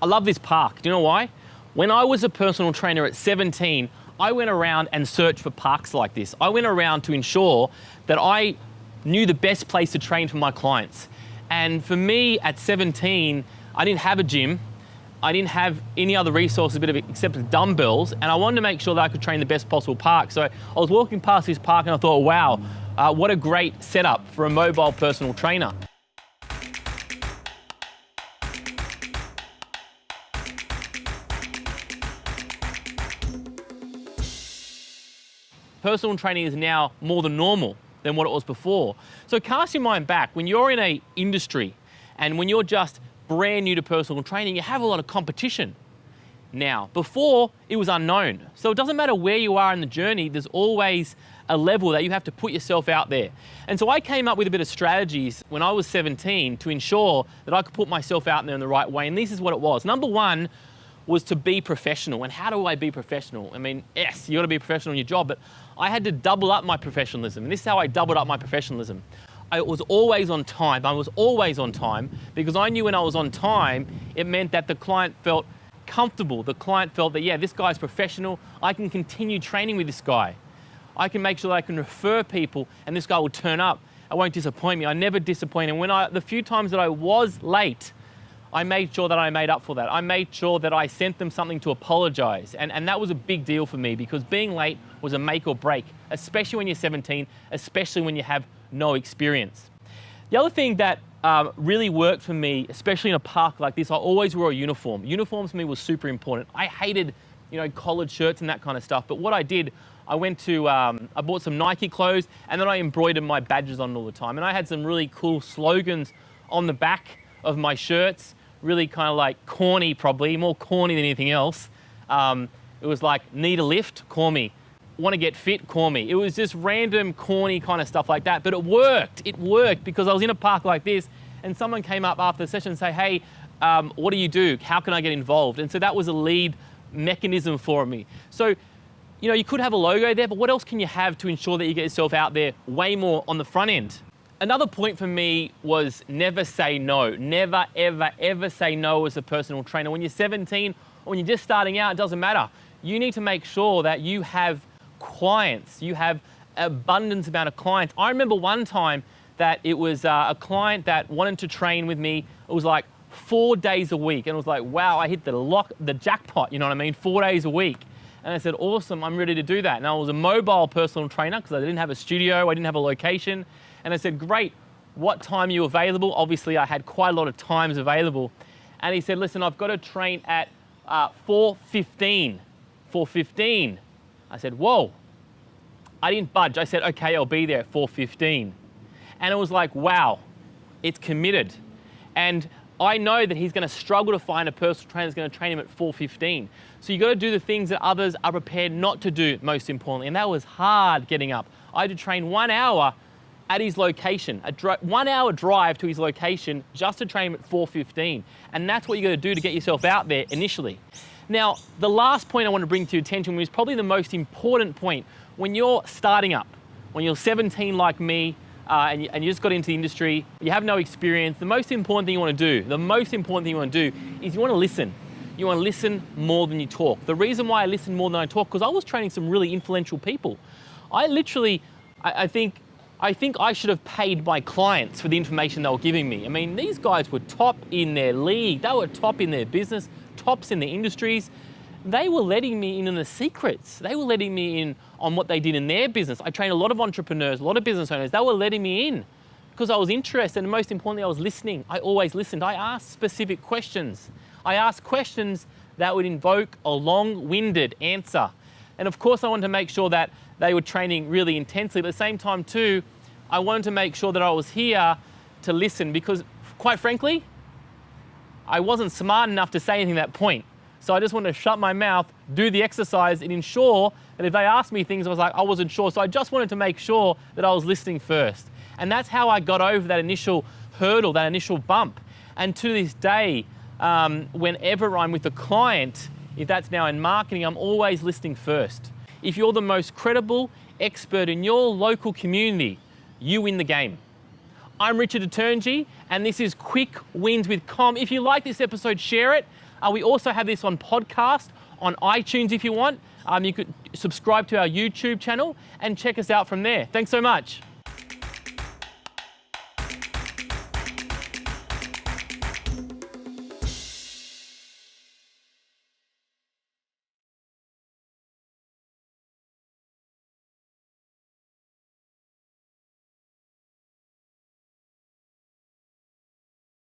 I love this park. Do you know why? When I was a personal trainer at 17, I went around and searched for parks like this. I went around to ensure that I knew the best place to train for my clients. And for me at 17, I didn't have a gym. I didn't have any other resources except dumbbells, and I wanted to make sure that I could train the best possible park. So I was walking past this park and I thought, wow, what a great setup for a mobile personal trainer. Personal training is now more than normal than what it was before. So cast your mind back, when you're in an industry and when you're just brand new to personal training, you have a lot of competition. Now, before, it was unknown. So it doesn't matter where you are in the journey, there's always a level that you have to put yourself out there. And so I came up with a bit of strategies when I was 17 to ensure that I could put myself out there in the right way. And this is what it was. Number one was to be professional. And how do I be professional? I mean, yes, you gotta be professional in your job, but I had to double up my professionalism. And this is how I doubled up my professionalism. I was always on time. I was always on time because I knew when I was on time, it meant that the client felt comfortable. The client felt that, yeah, this guy's professional. I can continue training with this guy. I can make sure that I can refer people and this guy will turn up. I won't disappoint me. I never disappoint. And the few times that I was late, I made sure that I made up for that. I made sure that I sent them something to apologize. And that was a big deal for me because being late was a make or break, especially when you're 17, especially when you have no experience. The other thing that really worked for me, especially in a park like this, I always wore a uniform. Uniforms for me was super important. I hated, collared shirts and that kind of stuff. But what I did, I went to, I bought some Nike clothes and then I embroidered my badges on all the time. And I had some really cool slogans on the back of my shirts, really kind of like corny probably, more corny than anything else. It was like, need a lift? Call me. Want to get fit? Call me. It was just random, corny kind of stuff like that, but it worked. It worked because I was in a park like this and someone came up after the session and say, hey, what do you do? How can I get involved? And so that was a lead mechanism for me. So, you could have a logo there, but what else can you have to ensure that you get yourself out there way more on the front end? Another point for me was never say no. Never, ever, ever say no as a personal trainer. When you're 17 or when you're just starting out, it doesn't matter. You need to make sure that you have clients, you have abundance amount of clients. I remember one time that it was a client that wanted to train with me. It was like 4 days a week. And it was like, wow, I hit the jackpot, you know what I mean? 4 days a week. And I said, awesome, I'm ready to do that. And I was a mobile personal trainer because I didn't have a studio, I didn't have a location. And I said, great, what time are you available? Obviously I had quite a lot of times available. And he said, listen, I've got to train at 4:15. 4:15. I said, whoa. I didn't budge. I said, okay, I'll be there at 4:15. And it was like, wow, it's committed. And I know that he's going to struggle to find a personal trainer that's going to train him at 4:15. So you got to do the things that others are prepared not to do, most importantly. And that was hard getting up. I had to train 1 hour at his location, a 1 hour drive to his location just to train him at 4:15. And that's what you got to do to get yourself out there initially. Now, the last point I want to bring to your attention is probably the most important point. When you're starting up, when you're 17 like me, and you just got into the industry, you have no experience, the most important thing you want to do, is you want to listen. You want to listen more than you talk. The reason why I listen more than I talk, because I was training some really influential people. I think I should have paid my clients for the information they were giving me. I mean, these guys were top in their league. They were top in their business, tops in their industries. They were letting me in on the secrets. They were letting me in on what they did in their business. I trained a lot of entrepreneurs, a lot of business owners. They were letting me in because I was interested, and most importantly, I was listening. I always listened. I asked specific questions. I asked questions that would invoke a long-winded answer. And of course, I wanted to make sure that they were training really intensely. But at the same time too, I wanted to make sure that I was here to listen because, quite frankly, I wasn't smart enough to say anything at that point. So I just wanted to shut my mouth, do the exercise, and ensure that if they asked me things, I wasn't sure. So I just wanted to make sure that I was listening first. And that's how I got over that initial hurdle, that initial bump. And to this day, whenever I'm with a client, if that's now in marketing, I'm always listening first. If you're the most credible expert in your local community, you win the game. I'm Richard Atunji, and this is Quick Wins with Com. If you like this episode, share it. We also have this on podcast, on iTunes if you want. You could subscribe to our YouTube channel and check us out from there. Thanks so much.